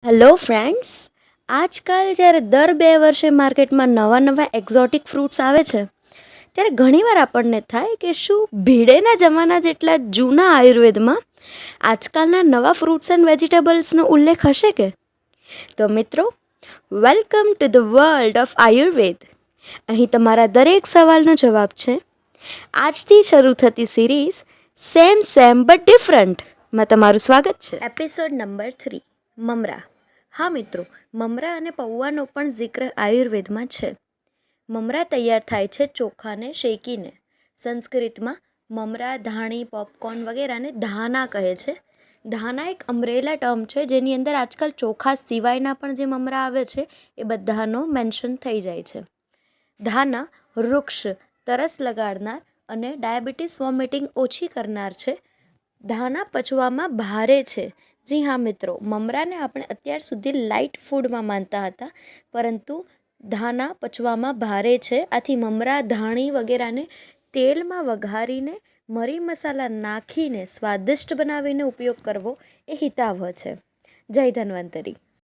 Hello friends, આજકાલ જ્યારે દર 2 વર્ષે માર્કેટમાં નવા નવા એક્ઝોટિક ફ્રૂટ્સ આવે છે ત્યારે ઘણીવાર આપણને થાય કે શું ભીડેના જમાના જેટલા જૂના આયુર્વેદમાં આજકાલના નવા ફ્રૂટ્સ એન્ડ વેજીટેબલ્સનો ઉલ્લેખ હશે કે? તો મિત્રો, welcome to the world of Ayurveda. અહીં તમારા દરેક સવાલનો જવાબ છે. આજથી શરૂ થતી સિરીઝ સેમ સેમ બટ ડિફરન્ટમાં તમારું સ્વાગત છે. એપિસોડ નંબર 3, મમરા. હા મિત્રો, મમરા અને પૌવાનો પણ જિક્ર આયુર્વેદમાં છે. મમરા તૈયાર થાય છે ચોખાને શેકીને. સંસ્કૃતમાં મમરા, ધાણી, પોપકોર્ન વગેરેને ધાના કહે છે. ધાના એક અમ્બ્રેલા ટર્મ છે જેની અંદર આજકાલ ચોખા સિવાયના પણ જે મમરા આવે છે એ બધાનો મેન્શન થઈ જાય છે. ધાના વૃક્ષ તરસ લગાડનાર અને ડાયાબિટીસ વોમિટિંગ ઓછી કરનાર છે. ધાના પચવામાં ભારે છે. જી હા મિત્રો, મમરાને આપણે અત્યાર સુધી લાઇટ ફૂડમાં માનતા હતા, પરંતુ ધાના પચવામાં ભારે છે. આથી મમરા, ધાણી વગેરેને તેલમાં વઘારીને મરી મસાલા નાખીને સ્વાદિષ્ટ બનાવીને ઉપયોગ કરવો એ હિતાવહ છે. જય ધન્વંતરી.